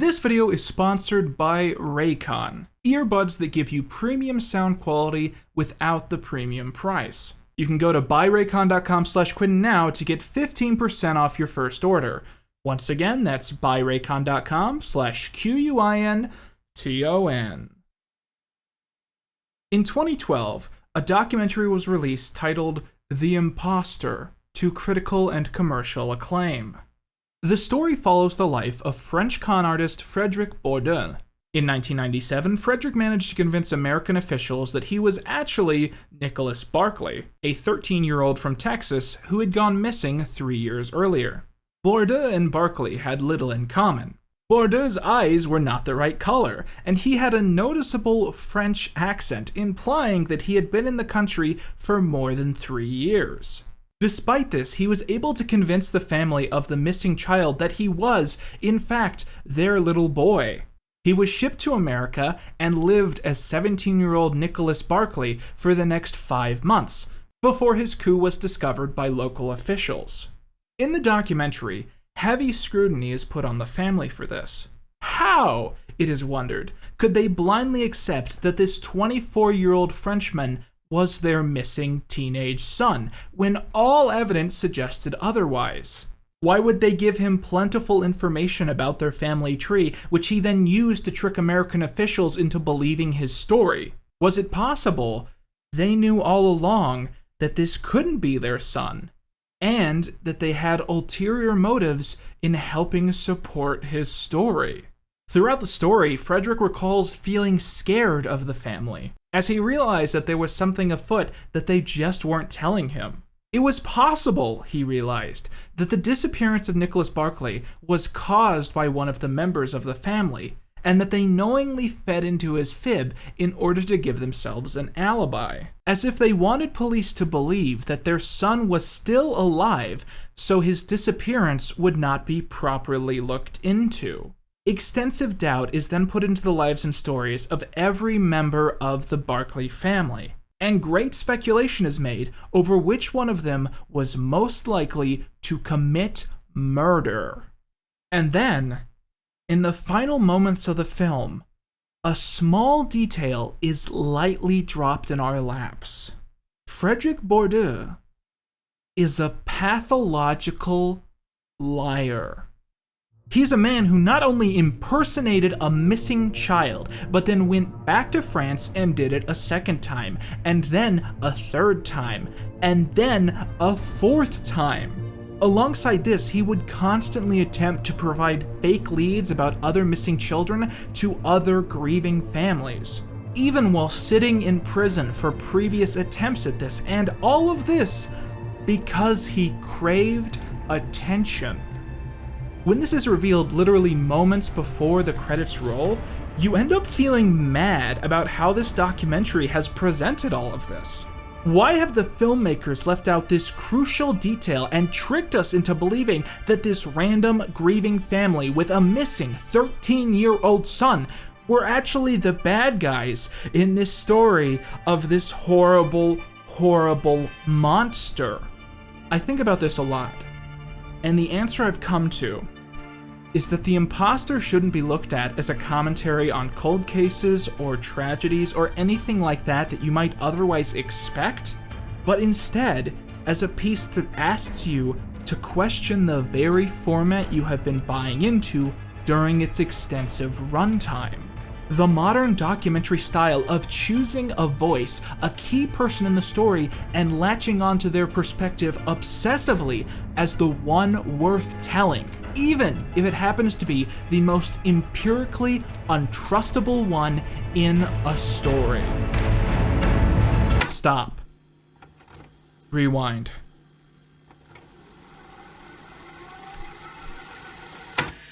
This video is sponsored by Raycon, earbuds that give you premium sound quality without the premium price. You can go to buyraycon.com/Quinton now to get 15% off your first order. Once again, that's buyraycon.com/QUINTON. In 2012, a documentary was released titled The Imposter to critical and commercial acclaim. The story follows the life of French con artist Frédéric Bourdin. In 1997, Frédéric managed to convince American officials that he was actually Nicholas Barkley, a 13-year-old from Texas who had gone missing 3 years earlier. Bourdin and Barkley had little in common. Bourdin's eyes were not the right color, and he had a noticeable French accent, implying that he had been in the country for more than 3 years. Despite this, he was able to convince the family of the missing child that he was, in fact, their little boy. He was shipped to America and lived as 17-year-old Nicholas Barkley for the next 5 months, before his coup was discovered by local officials. In the documentary, heavy scrutiny is put on the family for this. How, it is wondered, could they blindly accept that this 24-year-old Frenchman was their missing teenage son, when all evidence suggested otherwise? Why would they give him plentiful information about their family tree, which he then used to trick American officials into believing his story? Was it possible they knew all along that this couldn't be their son, and that they had ulterior motives in helping support his story? Throughout the story, Frédéric recalls feeling scared of the family, as he realized that there was something afoot that they just weren't telling him. It was possible, he realized, that the disappearance of Nicholas Barkley was caused by one of the members of the family, and that they knowingly fed into his fib in order to give themselves an alibi, as if they wanted police to believe that their son was still alive, so his disappearance would not be properly looked into. Extensive doubt is then put into the lives and stories of every member of the Barkley family, and great speculation is made over which one of them was most likely to commit murder. And then, in the final moments of the film, a small detail is lightly dropped in our laps. Frédéric Bourdin is a pathological liar. He's a man who not only impersonated a missing child, but then went back to France and did it a second time, and then a third time, and then a fourth time. Alongside this, he would constantly attempt to provide fake leads about other missing children to other grieving families, even while sitting in prison for previous attempts at this, and all of this because he craved attention. When this is revealed literally moments before the credits roll, you end up feeling mad about how this documentary has presented all of this. Why have the filmmakers left out this crucial detail and tricked us into believing that this random grieving family with a missing 13-year-old son were actually the bad guys in this story of this horrible, horrible monster? I think about this a lot. And the answer I've come to is that The Imposter shouldn't be looked at as a commentary on cold cases or tragedies or anything like that you might otherwise expect, but instead as a piece that asks you to question the very format you have been buying into during its extensive runtime. The modern documentary style of choosing a voice, a key person in the story, and latching onto their perspective obsessively as the one worth telling, even if it happens to be the most empirically untrustable one in a story. Stop. Rewind.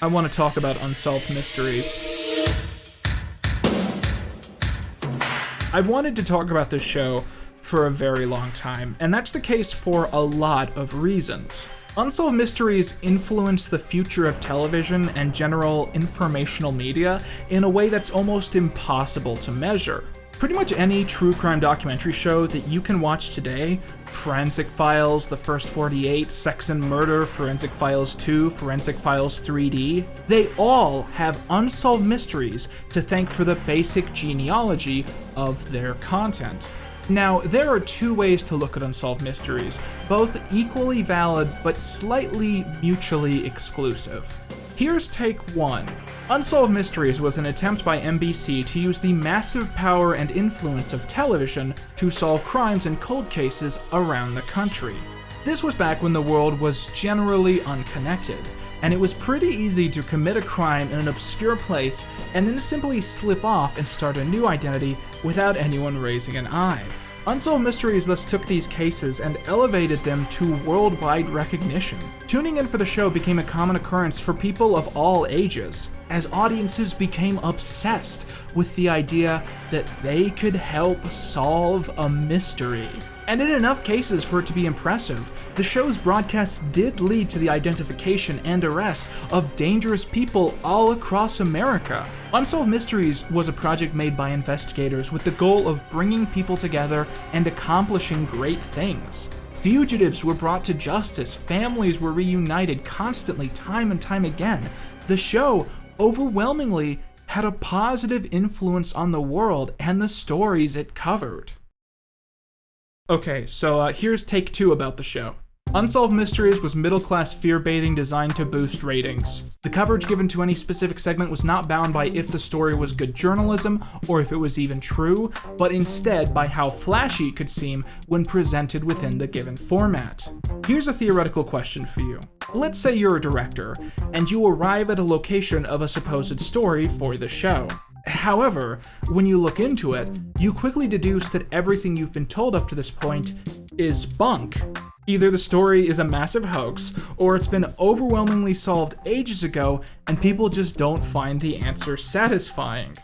I want to talk about unsolved mysteries. I've wanted to talk about this show for a very long time, and that's the case for a lot of reasons. Unsolved mysteries influence the future of television and general informational media in a way that's almost impossible to measure. Pretty much any true crime documentary show that you can watch today Forensic Files, The First 48, Sex and Murder, Forensic Files 2, Forensic Files 3D. They all have unsolved mysteries to thank for the basic genealogy of their content. Now, there are two ways to look at unsolved mysteries, both equally valid but slightly mutually exclusive. Here's take one. Unsolved Mysteries was an attempt by NBC to use the massive power and influence of television to solve crimes and cold cases around the country. This was back when the world was generally unconnected, and it was pretty easy to commit a crime in an obscure place and then simply slip off and start a new identity without anyone raising an eye. Unsolved Mysteries thus took these cases and elevated them to worldwide recognition. Tuning in for the show became a common occurrence for people of all ages, as audiences became obsessed with the idea that they could help solve a mystery. And in enough cases for it to be impressive, the show's broadcasts did lead to the identification and arrest of dangerous people all across America. Unsolved Mysteries was a project made by investigators with the goal of bringing people together and accomplishing great things. Fugitives were brought to justice, families were reunited constantly, time and time again. The show overwhelmingly had a positive influence on the world and the stories it covered. Okay, so here's take two about the show. Unsolved Mysteries was middle-class fear-baiting designed to boost ratings. The coverage given to any specific segment was not bound by if the story was good journalism or if it was even true, but instead by how flashy it could seem when presented within the given format. Here's a theoretical question for you. Let's say you're a director, and you arrive at a location of a supposed story for the show. However, when you look into it, you quickly deduce that everything you've been told up to this point is bunk. Either the story is a massive hoax, or it's been overwhelmingly solved ages ago and people just don't find the answer satisfying.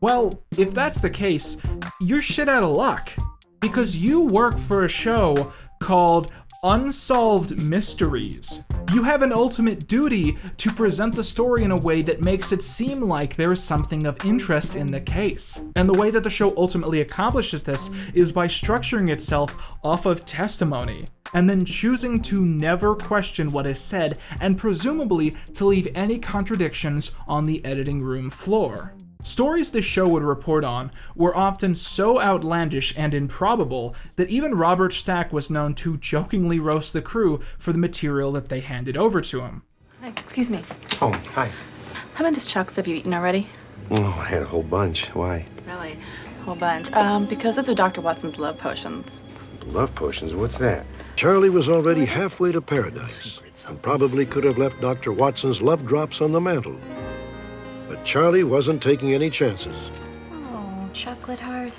Well, if that's the case, you're shit out of luck, because you work for a show called Unsolved Mysteries. You have an ultimate duty to present the story in a way that makes it seem like there is something of interest in the case. And the way that the show ultimately accomplishes this is by structuring itself off of testimony, and then choosing to never question what is said, and presumably to leave any contradictions on the editing room floor. Stories this show would report on were often so outlandish and improbable that even Robert Stack was known to jokingly roast the crew for the material that they handed over to him. Hi, excuse me. Oh, hi. How many of these chocolates have you eaten already? Oh, I had a whole bunch. Why? Really? A whole bunch. Because those are Dr. Watson's love potions. Love potions? What's that? Charlie was already halfway to paradise and probably could have left Dr. Watson's love drops on the mantle. But Charlie wasn't taking any chances. Oh, chocolate hearts.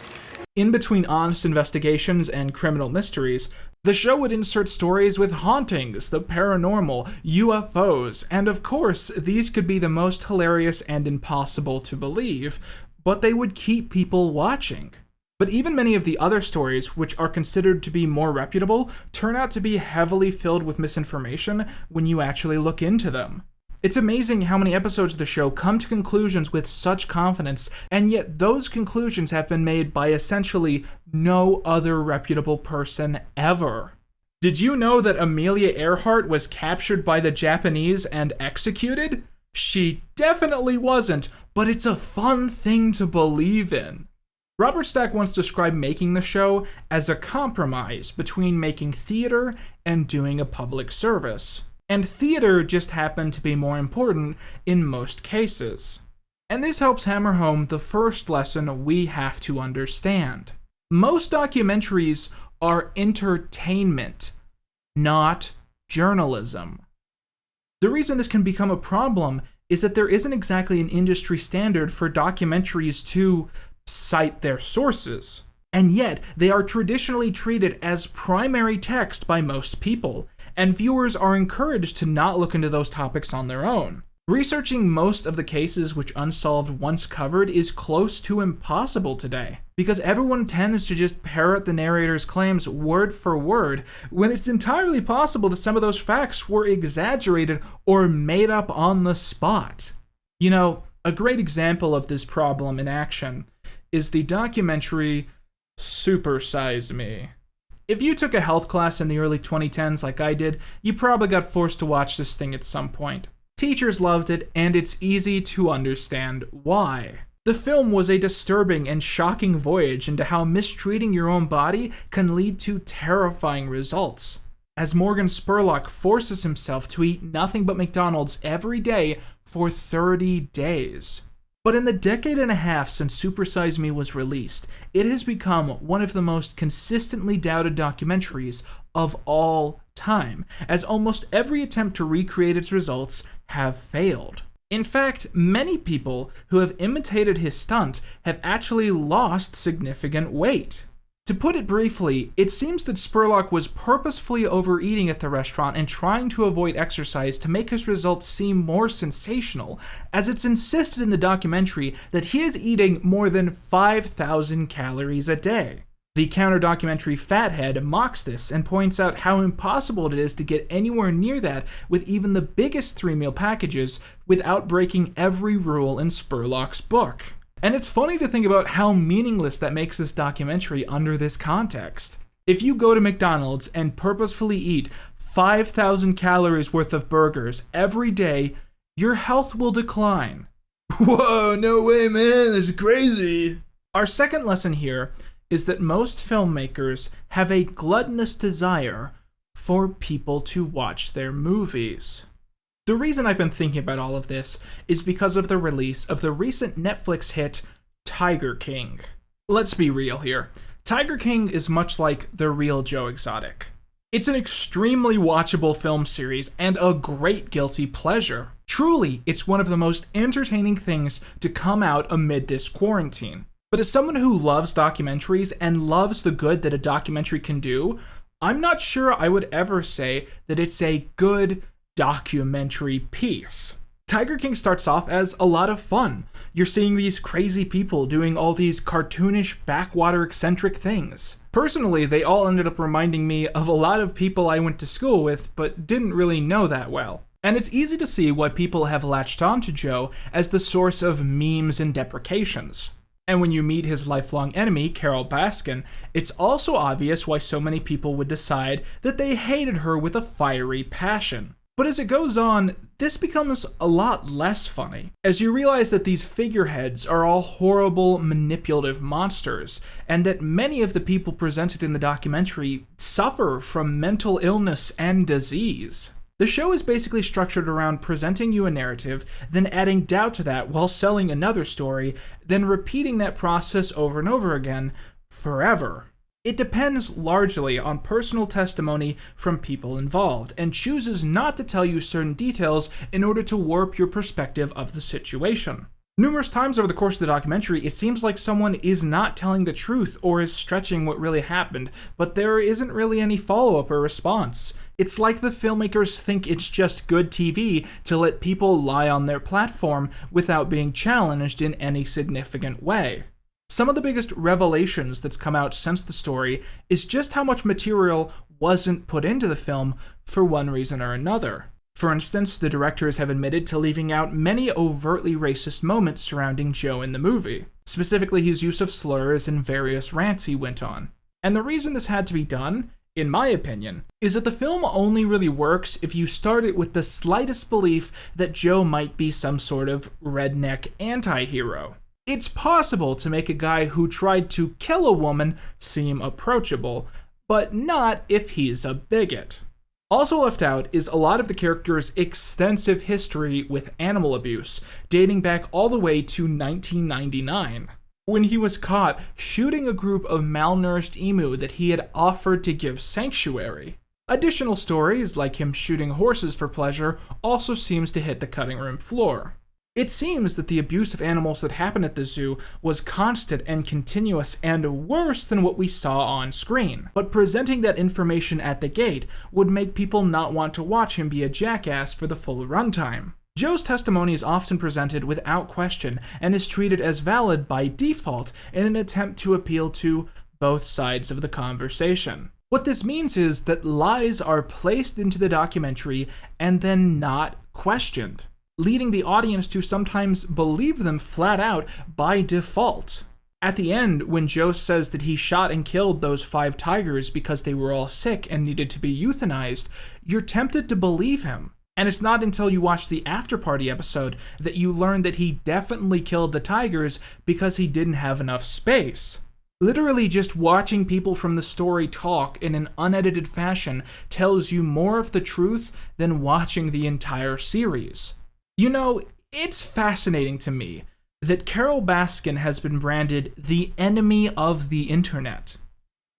In between honest investigations and criminal mysteries, the show would insert stories with hauntings, the paranormal, UFOs, and of course, these could be the most hilarious and impossible to believe, but they would keep people watching. But even many of the other stories, which are considered to be more reputable, turn out to be heavily filled with misinformation when you actually look into them. It's amazing how many episodes of the show come to conclusions with such confidence, and yet those conclusions have been made by essentially no other reputable person ever. Did you know that Amelia Earhart was captured by the Japanese and executed? She definitely wasn't, but it's a fun thing to believe in. Robert Stack once described making the show as a compromise between making theater and doing a public service. And theater just happened to be more important in most cases. And this helps hammer home the first lesson we have to understand. Most documentaries are entertainment, not journalism. The reason this can become a problem is that there isn't exactly an industry standard for documentaries to cite their sources. And yet, they are traditionally treated as primary text by most people, and viewers are encouraged to not look into those topics on their own. Researching most of the cases which Unsolved once covered is close to impossible today, because everyone tends to just parrot the narrator's claims word for word, when it's entirely possible that some of those facts were exaggerated or made up on the spot. You know, a great example of this problem in action is the documentary Super Size Me. If you took a health class in the early 2010s like I did, you probably got forced to watch this thing at some point. Teachers loved it, and it's easy to understand why. The film was a disturbing and shocking voyage into how mistreating your own body can lead to terrifying results. As Morgan Spurlock forces himself to eat nothing but McDonald's every day for 30 days. But in the decade and a half since Super Size Me was released, it has become one of the most consistently doubted documentaries of all time, as almost every attempt to recreate its results have failed. In fact, many people who have imitated his stunt have actually lost significant weight. To put it briefly, it seems that Spurlock was purposefully overeating at the restaurant and trying to avoid exercise to make his results seem more sensational, as it's insisted in the documentary that he is eating more than 5,000 calories a day. The counter-documentary Fathead mocks this and points out how impossible it is to get anywhere near that with even the biggest 3-meal packages without breaking every rule in Spurlock's book. And it's funny to think about how meaningless that makes this documentary under this context. If you go to McDonald's and purposefully eat 5,000 calories worth of burgers every day, your health will decline. Whoa, no way, man, this is crazy. Our second lesson here is that most filmmakers have a gluttonous desire for people to watch their movies. The reason I've been thinking about all of this is because of the release of the recent Netflix hit Tiger King. Let's be real here. Tiger King is much like The Real Joe Exotic. It's an extremely watchable film series and a great guilty pleasure. Truly, it's one of the most entertaining things to come out amid this quarantine. But as someone who loves documentaries and loves the good that a documentary can do, I'm not sure I would ever say that it's a good documentary piece. Tiger King starts off as a lot of fun. You're seeing these crazy people doing all these cartoonish, backwater, eccentric things. Personally, they all ended up reminding me of a lot of people I went to school with, but didn't really know that well. And it's easy to see why people have latched on to Joe as the source of memes and deprecations. And when you meet his lifelong enemy, Carol Baskin, it's also obvious why so many people would decide that they hated her with a fiery passion. But as it goes on, this becomes a lot less funny, as you realize that these figureheads are all horrible, manipulative monsters, and that many of the people presented in the documentary suffer from mental illness and disease. The show is basically structured around presenting you a narrative, then adding doubt to that while selling another story, then repeating that process over and over again, forever. It depends largely on personal testimony from people involved, and chooses not to tell you certain details in order to warp your perspective of the situation. Numerous times over the course of the documentary, it seems like someone is not telling the truth or is stretching what really happened, but there isn't really any follow-up or response. It's like the filmmakers think it's just good TV to let people lie on their platform without being challenged in any significant way. Some of the biggest revelations that's come out since the story is just how much material wasn't put into the film for one reason or another. For instance, the directors have admitted to leaving out many overtly racist moments surrounding Joe in the movie, specifically his use of slurs and various rants he went on. And the reason this had to be done, in my opinion, is that the film only really works if you start it with the slightest belief that Joe might be some sort of redneck anti-hero. It's possible to make a guy who tried to kill a woman seem approachable, but not if he's a bigot. Also left out is a lot of the character's extensive history with animal abuse, dating back all the way to 1999, when he was caught shooting a group of malnourished emu that he had offered to give sanctuary. Additional stories, like him shooting horses for pleasure, also seems to hit the cutting room floor. It seems that the abuse of animals that happened at the zoo was constant and continuous and worse than what we saw on screen, but presenting that information at the gate would make people not want to watch him be a jackass for the full runtime. Joe's testimony is often presented without question and is treated as valid by default in an attempt to appeal to both sides of the conversation. What this means is that lies are placed into the documentary and then not questioned, leading the audience to sometimes believe them flat out by default. At the end, when Joe says that he shot and killed those 5 tigers because they were all sick and needed to be euthanized, you're tempted to believe him. And it's not until you watch the After Party episode that you learn that he definitely killed the tigers because he didn't have enough space. Literally just watching people from the story talk in an unedited fashion tells you more of the truth than watching the entire series. You know, it's fascinating to me that Carol Baskin has been branded the enemy of the internet.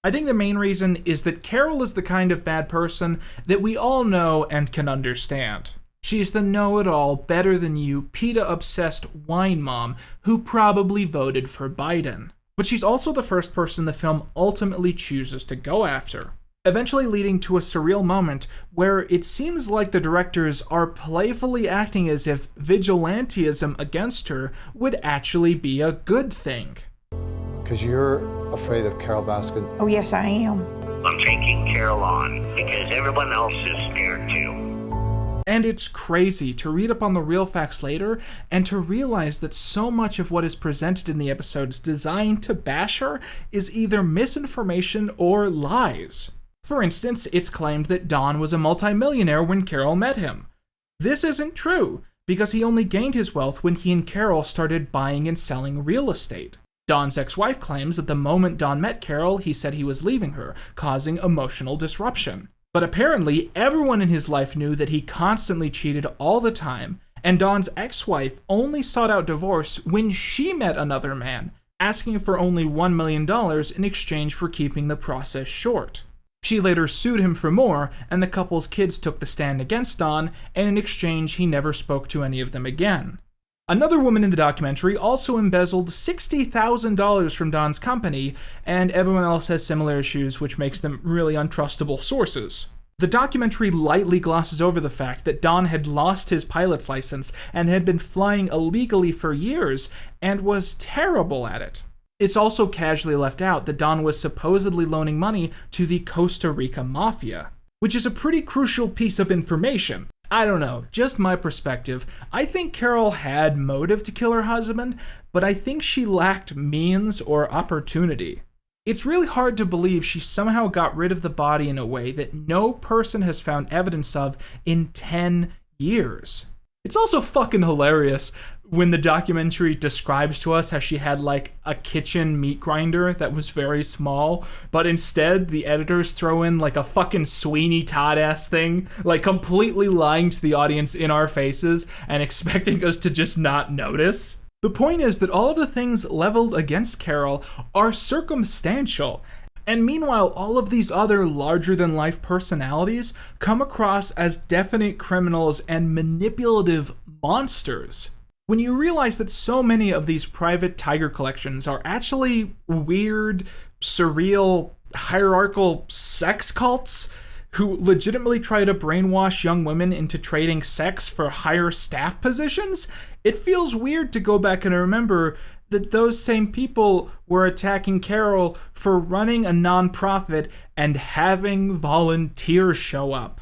I think the main reason is that Carol is the kind of bad person that we all know and can understand. She's the know-it-all, better-than-you, PETA-obsessed wine mom who probably voted for Biden. But she's also the first person the film ultimately chooses to go after, eventually leading to a surreal moment where it seems like the directors are playfully acting as if vigilantism against her would actually be a good thing. Because you're afraid of Carol Baskin? Oh, yes, I am. I'm taking Carol on because everyone else is scared too. And it's crazy to read up on the real facts later and to realize that so much of what is presented in the episodes designed to bash her is either misinformation or lies. For instance, it's claimed that Don was a multimillionaire when Carol met him. This isn't true, because he only gained his wealth when he and Carol started buying and selling real estate. Don's ex-wife claims that the moment Don met Carol, he said he was leaving her, causing emotional disruption. But apparently, everyone in his life knew that he constantly cheated all the time, and Don's ex-wife only sought out divorce when she met another man, asking for only $1 million in exchange for keeping the process short. She later sued him for more, and the couple's kids took the stand against Don, and in exchange he never spoke to any of them again. Another woman in the documentary also embezzled $60,000 from Don's company, and everyone else has similar issues, which makes them really untrustable sources. The documentary lightly glosses over the fact that Don had lost his pilot's license and had been flying illegally for years, and was terrible at it. It's also casually left out that Don was supposedly loaning money to the Costa Rica Mafia, which is a pretty crucial piece of information. I don't know, just my perspective. I think Carol had motive to kill her husband, but I think she lacked means or opportunity. It's really hard to believe she somehow got rid of the body in a way that no person has found evidence of in 10 years. It's also fucking hilarious when the documentary describes to us how she had like a kitchen meat grinder that was very small, but instead the editors throw in like a fucking Sweeney Todd-ass thing, like completely lying to the audience in our faces and expecting us to just not notice. The point is that all of the things leveled against Carol are circumstantial, and meanwhile all of these other larger-than-life personalities come across as definite criminals and manipulative monsters. When you realize that so many of these private tiger collections are actually weird, surreal, hierarchical sex cults who legitimately try to brainwash young women into trading sex for higher staff positions, it feels weird to go back and remember that those same people were attacking Carol for running a nonprofit and having volunteers show up.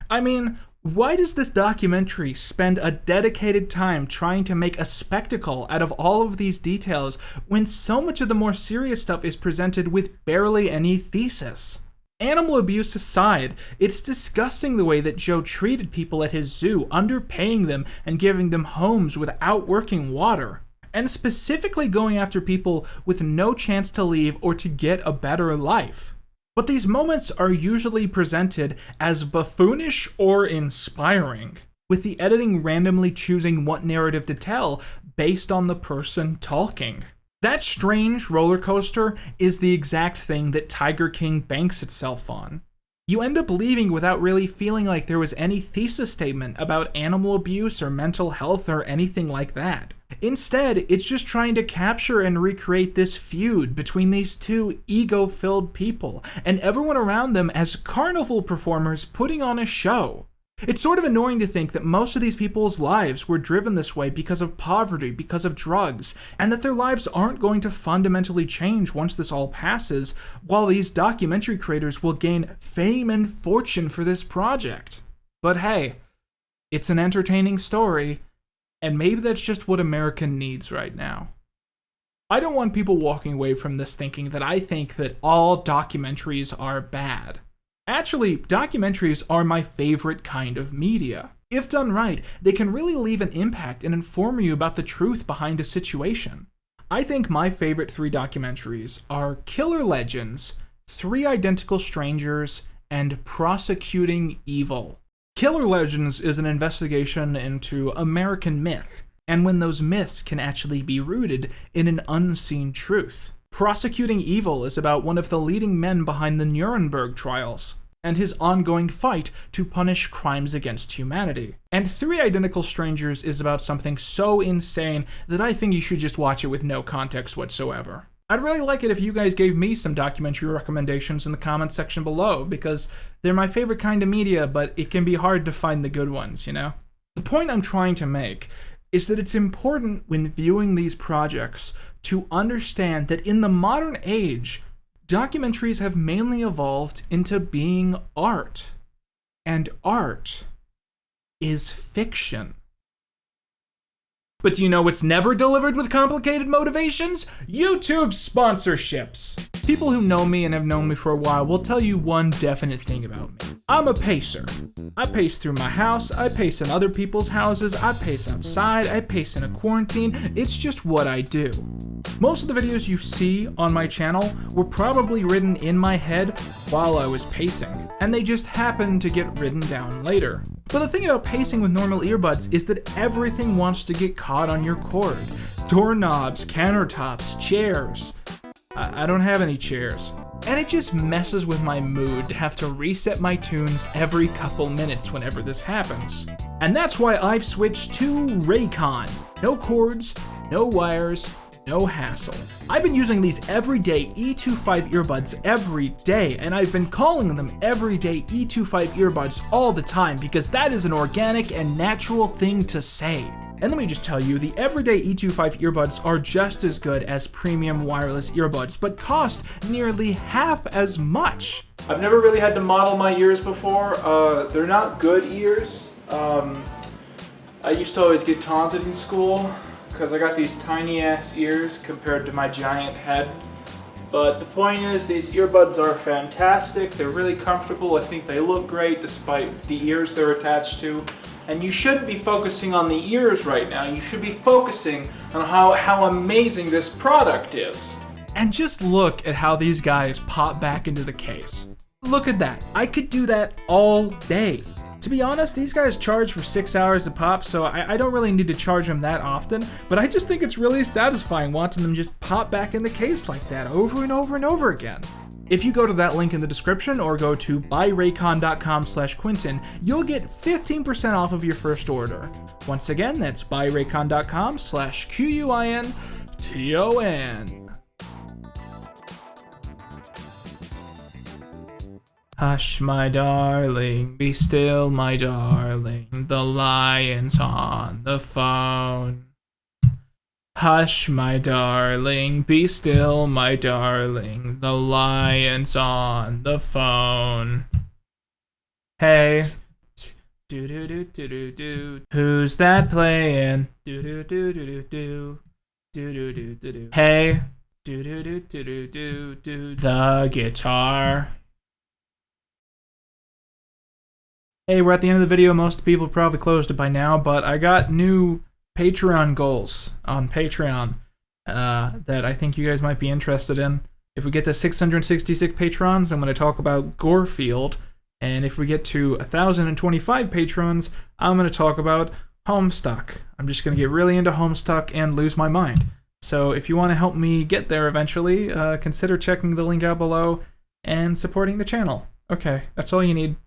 I mean, why does this documentary spend a dedicated time trying to make a spectacle out of all of these details when so much of the more serious stuff is presented with barely any thesis? Animal abuse aside, it's disgusting the way that Joe treated people at his zoo, underpaying them and giving them homes without working water, and specifically going after people with no chance to leave or to get a better life. But these moments are usually presented as buffoonish or inspiring, with the editing randomly choosing what narrative to tell based on the person talking. That strange roller coaster is the exact thing that Tiger King banks itself on. You end up leaving without really feeling like there was any thesis statement about animal abuse or mental health or anything like that. Instead, it's just trying to capture and recreate this feud between these two ego-filled people and everyone around them as carnival performers putting on a show. It's sort of annoying to think that most of these people's lives were driven this way because of poverty, because of drugs, and that their lives aren't going to fundamentally change once this all passes, while these documentary creators will gain fame and fortune for this project. But hey, it's an entertaining story, and maybe that's just what America needs right now. I don't want people walking away from this thinking that I think that all documentaries are bad. Actually, documentaries are my favorite kind of media. If done right, they can really leave an impact and inform you about the truth behind a situation. I think my favorite 3 documentaries are Killer Legends, 3 Identical Strangers, and Prosecuting Evil. Killer Legends is an investigation into American myth, and when those myths can actually be rooted in an unseen truth. Prosecuting Evil is about one of the leading men behind the Nuremberg trials, and his ongoing fight to punish crimes against humanity. And 3 Identical Strangers is about something so insane that I think you should just watch it with no context whatsoever. I'd really like it if you guys gave me some documentary recommendations in the comments section below, because they're my favorite kind of media, but it can be hard to find the good ones, you know? The point I'm trying to make is that it's important when viewing these projects to understand that in the modern age, documentaries have mainly evolved into being art, and art is fiction. But do you know what's never delivered with complicated motivations? YouTube sponsorships! People who know me and have known me for a while will tell you one definite thing about me. I'm a pacer. I pace through my house, I pace in other people's houses, I pace outside, I pace in a quarantine. It's just what I do. Most of the videos you see on my channel were probably written in my head while I was pacing, and they just happened to get written down later. But the thing about pacing with normal earbuds is that everything wants to get caught on your cord. Doorknobs, countertops, chairs. I don't have any chairs. And it just messes with my mood to have to reset my tunes every couple minutes whenever this happens. And that's why I've switched to Raycon. No cords, no wires, no hassle. I've been using these everyday E25 earbuds every day, and I've been calling them everyday E25 earbuds all the time because that is an organic and natural thing to say. And let me just tell you, the everyday E25 earbuds are just as good as premium wireless earbuds, but cost nearly half as much. I've never really had to model my ears before. They're not good ears. I used to always get taunted in school because I got these tiny ass ears compared to my giant head. But the point is, these earbuds are fantastic. They're really comfortable. I think they look great despite the ears they're attached to. And you shouldn't be focusing on the ears right now. You should be focusing on how amazing this product is. And just look at how these guys pop back into the case. Look at that. I could do that all day. To be honest, these guys charge for 6 hours a pop, so I don't really need to charge them that often, but I just think it's really satisfying watching them just pop back in the case like that over and over and over again. If you go to that link in the description or go to buyraycon.com/Quinton, you'll get 15% off of your first order. Once again, that's buyraycon.com/QUINTON. Hush, my darling, be still, my darling, the lion's on the phone. Hush, my darling, be still, my darling, the lion's on the phone. Hey, do-do-do-do-do-do, who's that playing? Do-do-do-do-do-do, do-do-do-do-do. Hey, do-do-do-do-do-do, the guitar. Hey, we're at the end of the video. Most people probably closed it by now, but I got new Patreon goals on Patreon that I think you guys might be interested in. If we get to 666 patrons, I'm going to talk about Gorefield, and if we get to 1,025 patrons, I'm going to talk about Homestuck. I'm just going to get really into Homestuck and lose my mind. So if you want to help me get there eventually, consider checking the link out below and supporting the channel. Okay, that's all you need.